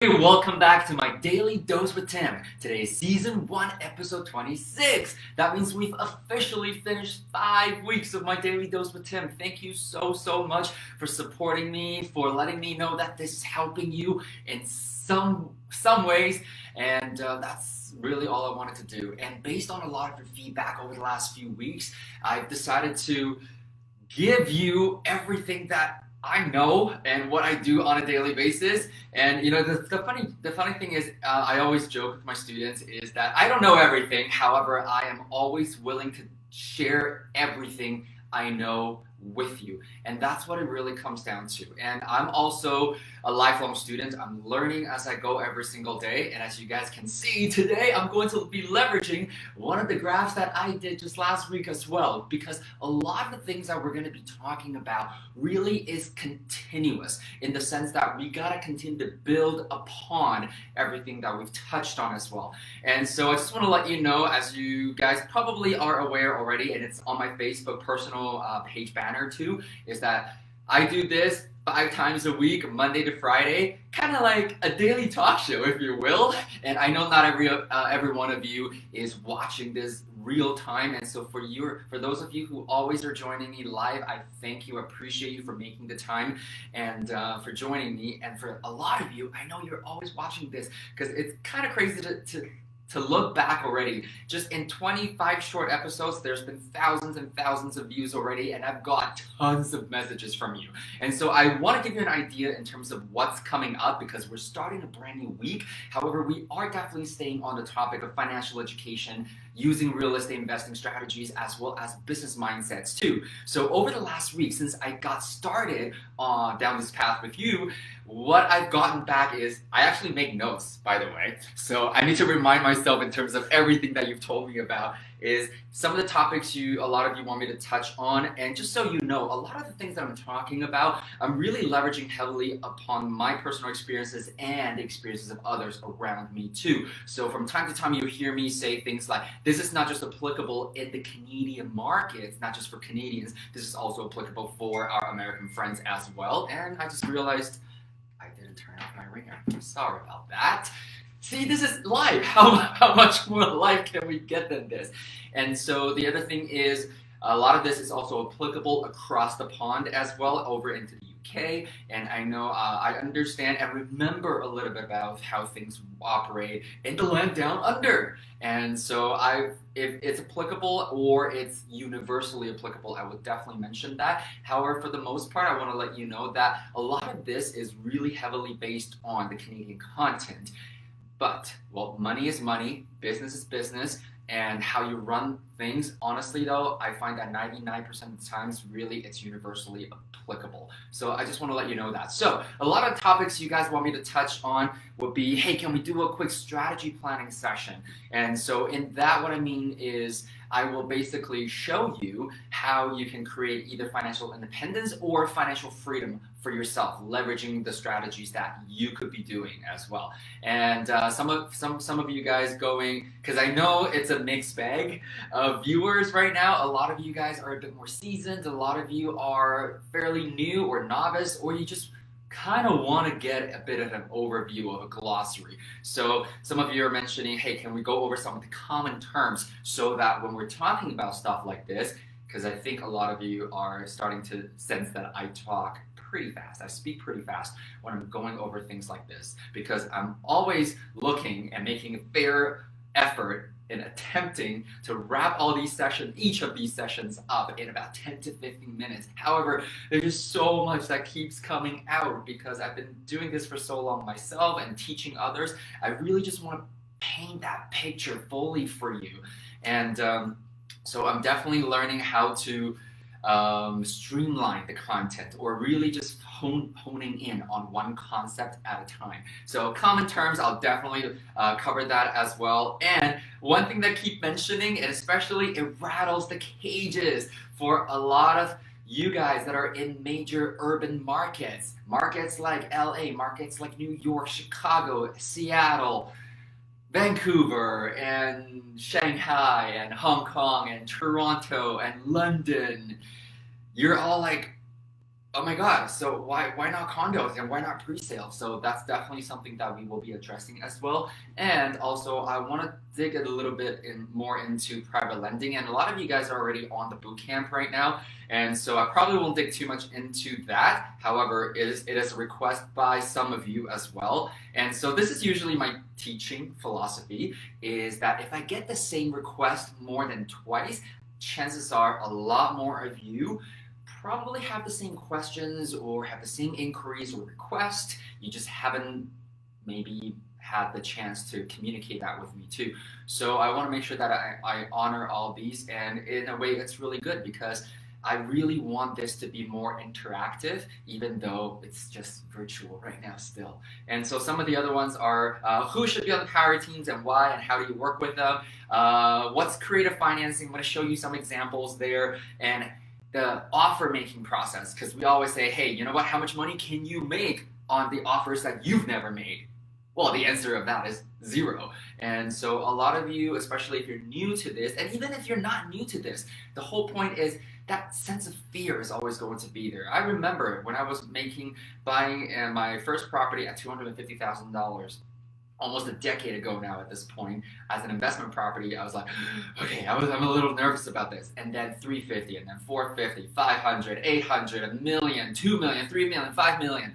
Hey, welcome back to my Daily Dose with Tim. Today is Season 1, Episode 26. That means we've officially finished 5 weeks of my Daily Dose with Tim. Thank you so much for supporting me, for letting me know that this is helping you in some ways, and that's really all I wanted to do. And based on a lot of your feedback over the last few weeks, I've decided to give you everything that I know and what I do on a daily basis. And the funny thing is, I always joke with my students is that I don't know everything. However, I am always willing to share everything I know with you, and that's what it really comes down to. And I'm also a lifelong student. I'm learning as I go every single day, and as you guys can see today, I'm going to be leveraging one of the graphs that I did just last week as well, because a lot of the things that we're going to be talking about really is continuous, in the sense that we got to continue to build upon everything that we've touched on as well. And so I just want to let you know, as you guys probably are aware already, and it's on my Facebook personal page banner too, is that I do this 5 times a week, Monday to Friday, kind of like a daily talk show, if you will. And I know not every one of you is watching this real time, and so for those of you who always are joining me live, I thank you, appreciate you for making the time and for joining me. And for a lot of you, I know you're always watching this because it's kind of crazy to look back already. Just in 25 short episodes, there's been thousands and thousands of views already, and I've got tons of messages from you. And so I want to give you an idea in terms of what's coming up, because we're starting a brand new week. However, we are definitely staying on the topic of financial education, using real estate investing strategies, as well as business mindsets too. So over the last week, since I got started down this path with you, what I've gotten back is I actually make notes, by the way. So I need to remind myself in terms of everything that you've told me about, is some of the topics a lot of you want me to touch on. And just so you know, a lot of the things that I'm talking about, I'm really leveraging heavily upon my personal experiences and the experiences of others around me too. So from time to time, you hear me say things like, this is not just applicable in the Canadian market, it's not just for Canadians, this is also applicable for our American friends as well. And I just realized I didn't turn off my ringer. I'm sorry about that. See, this is live. How much more live can we get than this? And so the other thing is, a lot of this is also applicable across the pond as well, over into the UK. And I know I understand and remember a little bit about how things operate in the land down under. And so if it's applicable or it's universally applicable, I would definitely mention that. However, for the most part, I want to let you know that a lot of this is really heavily based on the Canadian content. But, well, money is money, business is business, and how you run things, honestly though, I find that 99% of the times, really, it's universally applicable. So I just want to let you know that. So a lot of topics you guys want me to touch on would be, hey, can we do a quick strategy planning session? And so in that, what I mean is, I will basically show you how you can create either financial independence or financial freedom for yourself, leveraging the strategies that you could be doing as well. And some of you guys going, because I know it's a mixed bag of viewers right now. A lot of you guys are a bit more seasoned. A lot of you are fairly new or novice, or you just kind of want to get a bit of an overview of a glossary. So some of you are mentioning, hey, can we go over some of the common terms so that when we're talking about stuff like this, because I think a lot of you are starting to sense that I talk pretty fast. I speak pretty fast when I'm going over things like this, because I'm always looking and making a fair effort in attempting to wrap all these sessions, each of these sessions up in about 10 to 15 minutes. However, there's just so much that keeps coming out because I've been doing this for so long myself and teaching others. I really just want to paint that picture fully for you. And so I'm definitely learning how to streamline the content, or really just honing in on one concept at a time. So common terms, I'll definitely cover that as well. And one thing that I keep mentioning, and especially it rattles the cages for a lot of you guys that are in major urban markets like LA, markets like New York, Chicago, Seattle, Vancouver, and Shanghai, and Hong Kong, and Toronto, and London. You're all like, Oh my God, so why not condos and why not pre-sale? So that's definitely something that we will be addressing as well. And also I want to dig a little bit more into private lending. And a lot of you guys are already on the boot camp right now. And so I probably won't dig too much into that. However, it is a request by some of you as well. And so this is usually my teaching philosophy, is that if I get the same request more than twice, chances are a lot more of you probably have the same questions or have the same inquiries or requests. You just haven't maybe had the chance to communicate that with me too. So I want to make sure that I honor all these, and in a way it's really good because I really want this to be more interactive, even though it's just virtual right now still. And so some of the other ones are who should be on the power teams and why, and how do you work with them? What's creative financing? I'm going to show you some examples there, and the offer making process, because we always say, hey, you know what, how much money can you make on the offers that you've never made? Well, the answer of that is zero. And so a lot of you, especially if you're new to this, and even if you're not new to this, the whole point is that sense of fear is always going to be there. I remember when I was buying my first property at $250,000, almost a decade ago now at this point, as an investment property. I was like, okay, I'm a little nervous about this. And then 350, and then 450, 500, 800, a million, 2 million, 3 million, 5 million.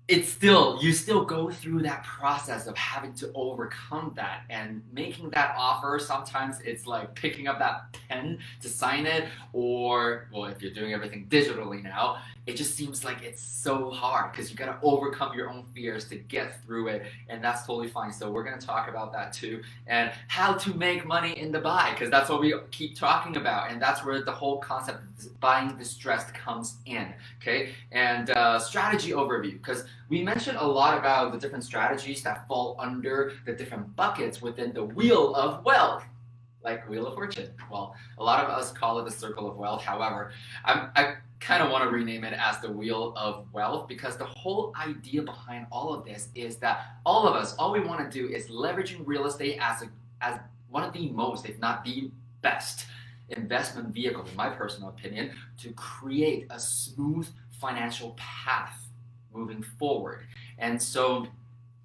You still go through that process of having to overcome that and making that offer. Sometimes it's like picking up that pen to sign it, or, well, if you're doing everything digitally now, it just seems like it's so hard because you got to overcome your own fears to get through it, and that's totally fine. So we're going to talk about that too, and how to make money in the buy, because that's what we keep talking about, and that's where the whole concept of buying distressed comes in, okay? And strategy overview, because we mentioned a lot about the different strategies that fall under the different buckets within the wheel of wealth, like Wheel of Fortune. Well, a lot of us call it the Circle of Wealth. However, I kind of want to rename it as the Wheel of Wealth, because the whole idea behind all of this is that all of us, all we want to do is leveraging real estate as one of the most, if not the best, investment vehicle, in my personal opinion, to create a smooth financial path moving forward. And so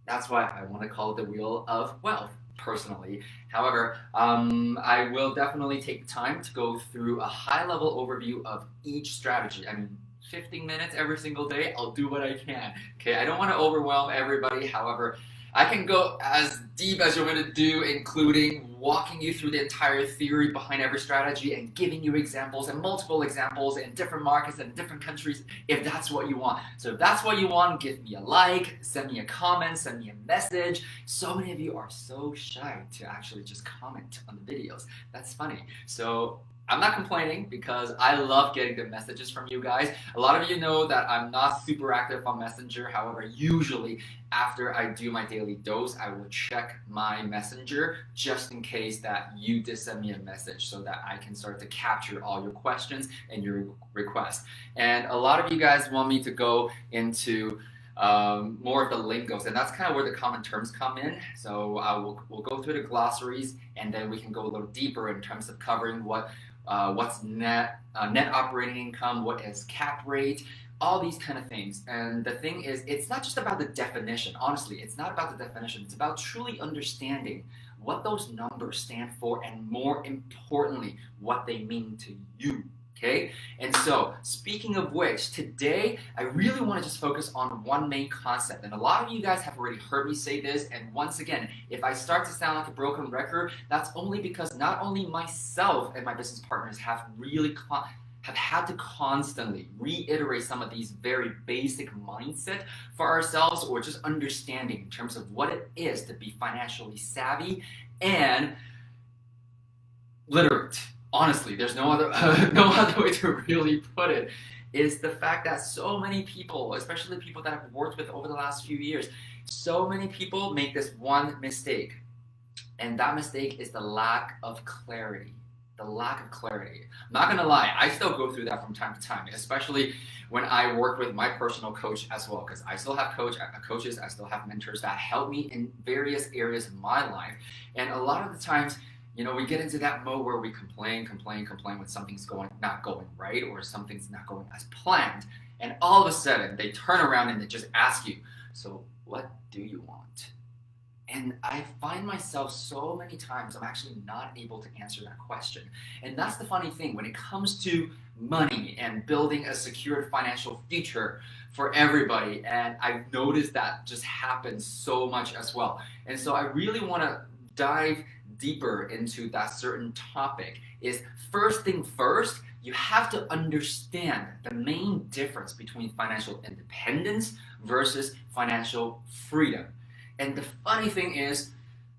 that's why I want to call it the Wheel of Wealth, personally. However, I will definitely take time to go through a high-level overview of each strategy. I mean, 15 minutes every single day, I'll do what I can. Okay, I don't want to overwhelm everybody. However, I can go as deep as you're going to do, including walking you through the entire theory behind every strategy and giving you examples and multiple examples in different markets and different countries, if that's what you want. So if that's what you want, give me a like, send me a comment, send me a message. So many of you are so shy to actually just comment on the videos. That's funny. So I'm not complaining because I love getting the messages from you guys. A lot of you know that I'm not super active on Messenger. However, usually after I do my daily dose, I will check my Messenger just in case that you did send me a message, so that I can start to capture all your questions and your requests. And a lot of you guys want me to go into more of the lingos, and that's kind of where the common terms come in. So we'll go through the glossaries, and then we can go a little deeper in terms of covering what's net operating income, what is cap rate, all these kind of things. And the thing is, it's not just about the definition. Honestly, it's not about the definition. It's about truly understanding what those numbers stand for, and more importantly, what they mean to you. Okay, and so speaking of which, today I really want to just focus on one main concept. And a lot of you guys have already heard me say this, and once again, if I start to sound like a broken record, that's only because not only myself and my business partners have had to constantly reiterate some of these very basic mindset for ourselves, or just understanding in terms of what it is to be financially savvy and literate. Honestly, there's no other way to really put it, is the fact that so many people, especially people that I've worked with over the last few years, so many people make this one mistake, and that mistake is the lack of clarity. The lack of clarity. I'm not gonna lie, I still go through that from time to time, especially when I work with my personal coach as well, because I still have coaches, I still have mentors that help me in various areas of my life, and a lot of the times, we get into that mode where we complain when something's not going right or something's not going as planned. And all of a sudden, they turn around and they just ask you, so what do you want? And I find myself so many times I'm actually not able to answer that question. And that's the funny thing when it comes to money and building a secured financial future for everybody. And I've noticed that just happens so much as well. And so I really want to dive deeper into that certain topic. Is first thing first, you have to understand the main difference between financial independence versus financial freedom. And the funny thing is,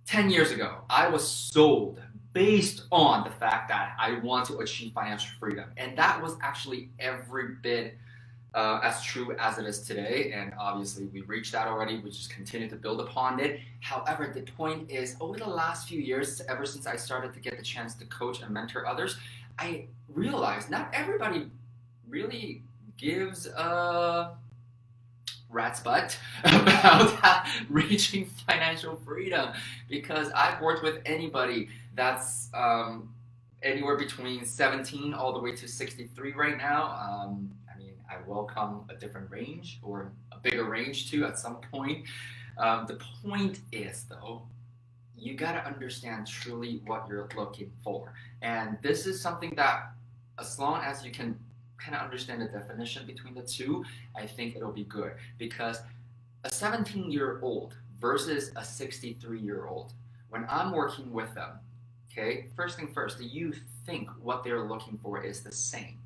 10 years ago, I was sold based on the fact that I want to achieve financial freedom. And that was actually every bit as true as it is today. And obviously, we reached that already. We just continue to build upon it. However, the point is, over the last few years, ever since I started to get the chance to coach and mentor others, I realized not everybody really gives a rat's butt about reaching financial freedom, because I've worked with anybody that's anywhere between 17 all the way to 63 right now. I welcome a different range or a bigger range too at some point. The point is though, you gotta understand truly what you're looking for. And this is something that as long as you can kind of understand the definition between the two, I think it'll be good. Because a 17-year-old versus a 63-year-old, when I'm working with them, okay, first thing first, do you think what they're looking for is the same?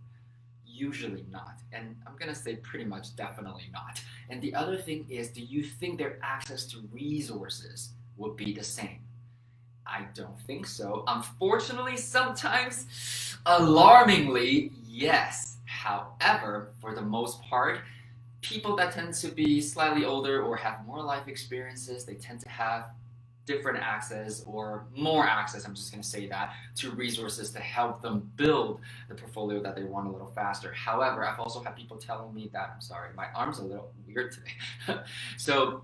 Usually not. And I'm going to say pretty much definitely not. And the other thing is, do you think their access to resources would be the same? I don't think so. Unfortunately, sometimes, alarmingly, yes. However, for the most part, people that tend to be slightly older or have more life experiences, they tend to have different access or more access, I'm just going to say that, to resources to help them build the portfolio that they want a little faster. However, I've also had people telling me that, I'm sorry, my arm's a little weird today. So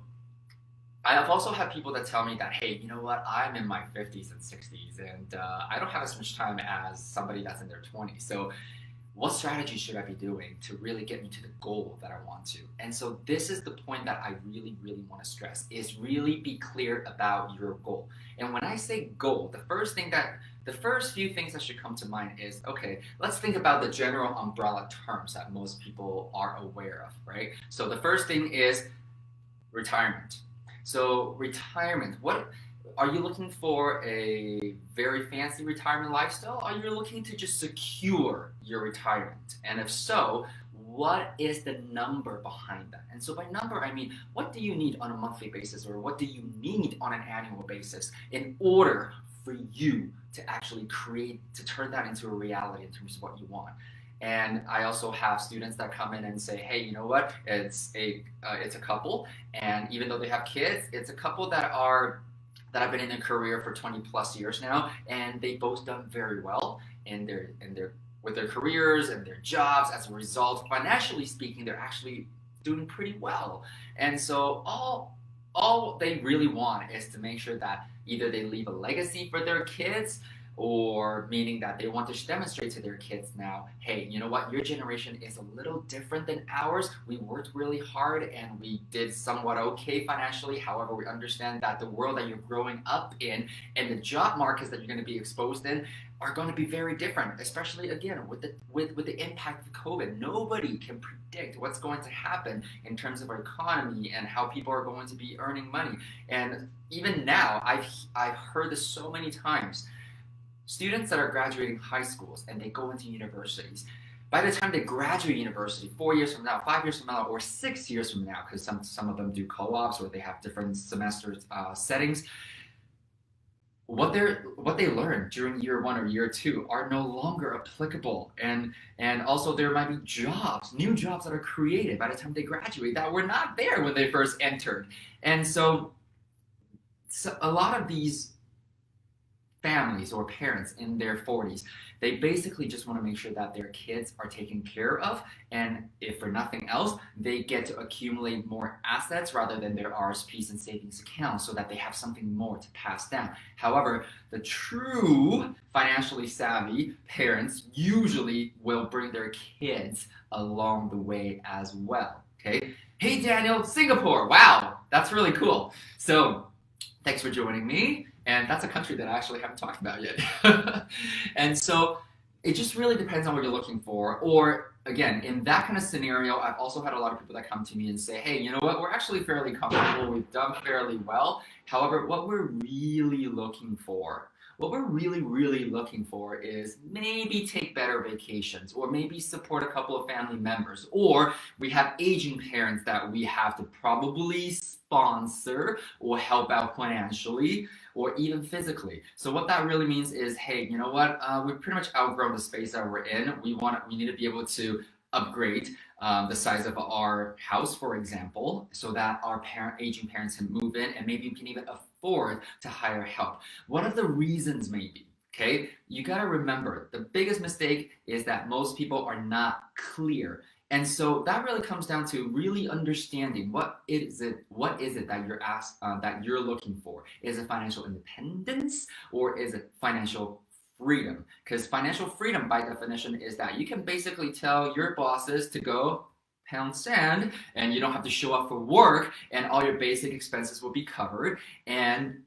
I have also had people that tell me that, hey, you know what, I'm in my 50s and 60s and I don't have as much time as somebody that's in their 20s. So what strategy should I be doing to really get me to the goal that I want to? And so this is the point that I really, really want to stress, is really be clear about your goal. And when I say goal, the first few things that should come to mind is, okay, let's think about the general umbrella terms that most people are aware of, right? So the first thing is retirement. So retirement, what are you looking for? A very fancy retirement lifestyle? Or are you looking to just secure your retirement? And if so, what is the number behind that? And so by number, I mean, what do you need on a monthly basis, or what do you need on an annual basis in order for you to actually turn that into a reality in terms of what you want? And I also have students that come in and say, hey, you know what? It's a couple, and even though they have kids, it's a couple that have been in their career for 20 plus years now, and they both done very well with their careers and their jobs. As a result, financially speaking, they're actually doing pretty well. And so all they really want is to make sure that either they leave a legacy for their kids, or meaning that they want to demonstrate to their kids now, hey, you know what, your generation is a little different than ours. We worked really hard and we did somewhat okay financially. However, we understand that the world that you're growing up in and the job markets that you're going to be exposed in are going to be very different, especially again with the impact of COVID. Nobody can predict what's going to happen in terms of our economy and how people are going to be earning money. And even now, I've heard this so many times. Students that are graduating high schools and they go into universities, by the time they graduate university 4 years from now, 5 years from now, or 6 years from now, because some of them do co-ops or they have different semester settings, what they learn during year 1 or year 2 are no longer applicable. And also there might be new jobs that are created by the time they graduate that were not there when they first entered. And so a lot of these families or parents in their 40s. They basically just want to make sure that their kids are taken care of, and if for nothing else, they get to accumulate more assets rather than their RSPs and savings accounts so that they have something more to pass down. However, the true financially savvy parents usually will bring their kids along the way as well. Okay? Hey Daniel, Singapore. Wow, that's really cool. So thanks for joining me. And that's a country that I actually haven't talked about yet. And so it just really depends on what you're looking for. Or again, in that kind of scenario, I've also had a lot of people that come to me and say, hey, you know what, we're actually fairly comfortable, we've done fairly well. However, what we're really looking for is maybe take better vacations, or maybe support a couple of family members, or we have aging parents that we have to probably sponsor or help out financially or even physically. So what that really means is, hey, you know what? We've pretty much outgrown the space that we're in. We need to be able to upgrade the size of our house, for example, so that our aging parents can move in, and maybe we can even afford to hire help. One of the reasons may be, okay, you got to remember, the biggest mistake is that most people are not clear. And so that really comes down to really understanding what is it that you're looking for. Is it financial independence, or is it financial freedom? Because financial freedom, by definition, is that you can basically tell your bosses to go pound sand, and you don't have to show up for work, and all your basic expenses will be covered, and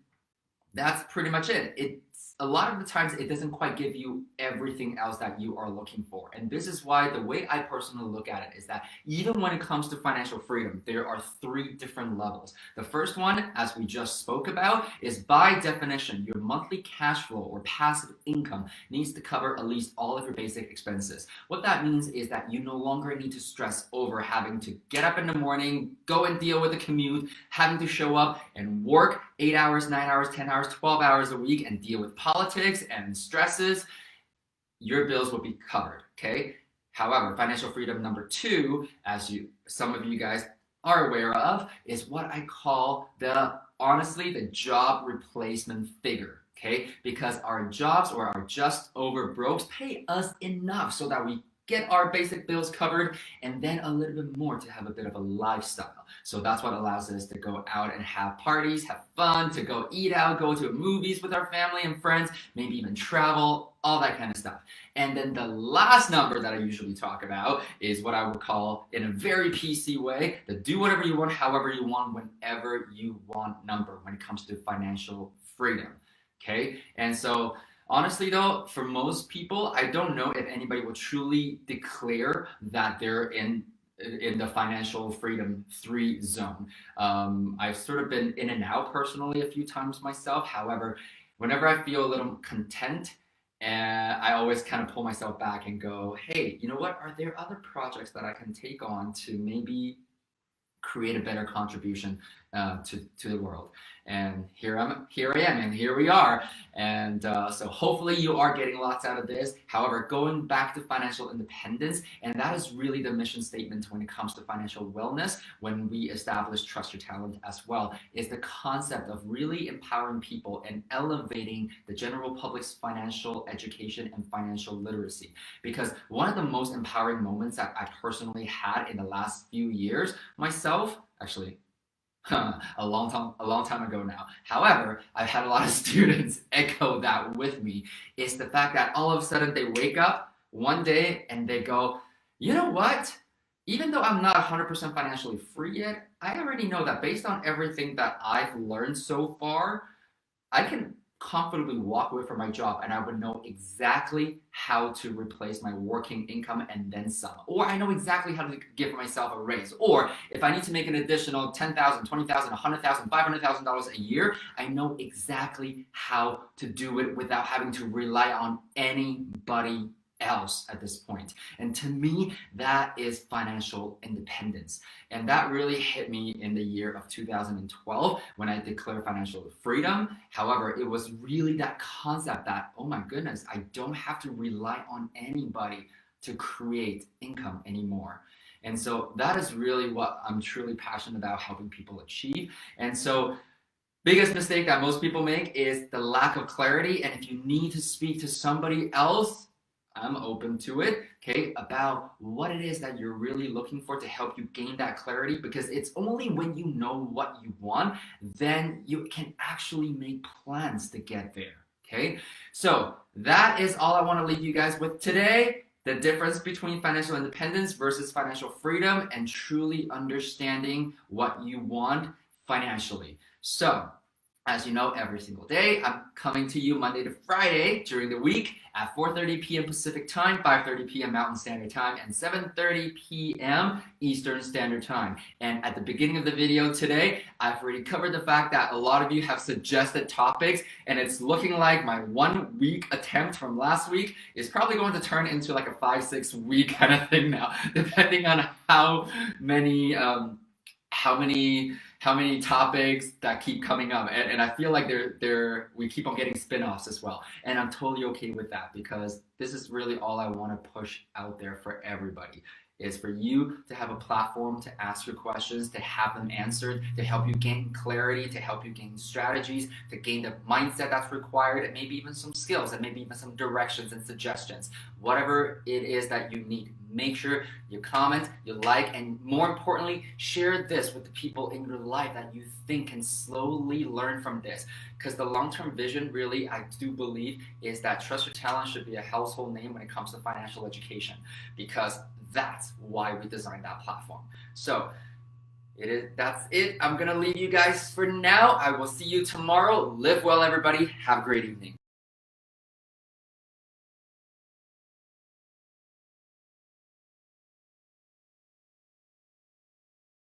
that's pretty much it. A lot of the times it doesn't quite give you everything else that you are looking for. And this is why the way I personally look at it is that even when it comes to financial freedom, there are 3 different levels. The first one, as we just spoke about, is by definition, your monthly cash flow or passive income needs to cover at least all of your basic expenses. What that means is that you no longer need to stress over having to get up in the morning, go and deal with the commute, having to show up and work 8 hours, 9 hours, 10 hours, 12 hours a week and deal with politics and stresses. Your bills will be covered, okay? However, financial freedom number 2, as some of you guys are aware of, is what I call the job replacement figure, okay? Because our jobs or our just over brokes pay us enough so that we get our basic bills covered, and then a little bit more to have a bit of a lifestyle. So that's what allows us to go out and have parties, have fun, to go eat out, go to movies with our family and friends, maybe even travel, all that kind of stuff. And then the last number that I usually talk about is what I would call, in a very PC way, the do whatever you want, however you want, whenever you want number when it comes to financial freedom. Okay? And so honestly though, for most people, I don't know if anybody will truly declare that they're in the financial freedom 3 zone. I've sort of been in and out personally a few times myself. However, whenever I feel a little content, I always kind of pull myself back and go, hey, you know what? Are there other projects that I can take on to maybe create a better contribution to the world? And here I am, and here we are. And so hopefully you are getting lots out of this. However, going back to financial independence, and that is really the mission statement when it comes to financial wellness, when we establish Trust Your Talent as well, is the concept of really empowering people and elevating the general public's financial education and financial literacy. Because one of the most empowering moments that I personally had in the last few years, myself, actually, a long time ago now. However, I've had a lot of students echo that with me, is the fact that all of a sudden they wake up one day and they go, you know what? Even though I'm not 100% financially free yet, I already know that based on everything that I've learned so far, I can comfortably walk away from my job and I would know exactly how to replace my working income and then some. Or I know exactly how to give myself a raise. Or if I need to make an additional $10,000, $20,000, $100,000, $500,000 a year, I know exactly how to do it without having to rely on anybody else at this point. And to me, that is financial independence. And that really hit me in the year of 2012 when I declared financial freedom. However, it was really that concept that, oh my goodness, I don't have to rely on anybody to create income anymore. And so that is really what I'm truly passionate about helping people achieve. And so Biggest mistake that most people make is the lack of clarity. And if you need to speak to somebody else, I'm open to it, okay, about what it is that you're really looking for to help you gain that clarity, because it's only when you know what you want, then you can actually make plans to get there, okay? So that is all I want to leave you guys with today. The difference between financial independence versus financial freedom and truly understanding what you want financially. So, as you know, every single day, I'm coming to you Monday to Friday during the week at 4:30 p.m. Pacific Time, 5:30 p.m. Mountain Standard Time, and 7:30 p.m. Eastern Standard Time. And at the beginning of the video today, I've already covered the fact that a lot of you have suggested topics, and it's looking like my 1 week attempt from last week is probably going to turn into like a 5-6 week kind of thing now, depending on how many topics that keep coming up, and I feel like we keep on getting spin-offs as well, and I'm totally okay with that, because this is really all I want to push out there for everybody, is for you to have a platform to ask your questions, to have them answered, to help you gain clarity, to help you gain strategies, to gain the mindset that's required, and maybe even some skills, and maybe even some directions and suggestions. Whatever it is that you need, make sure you comment, you like, and more importantly, share this with the people in your life that you think can slowly learn from this. Because the long-term vision, really, I do believe, is that Trust Your Talent should be a household name when it comes to financial education, because that's why we designed that platform. So that's it. I'm gonna leave you guys for now. I will see you tomorrow. Live well, everybody. Have a great evening.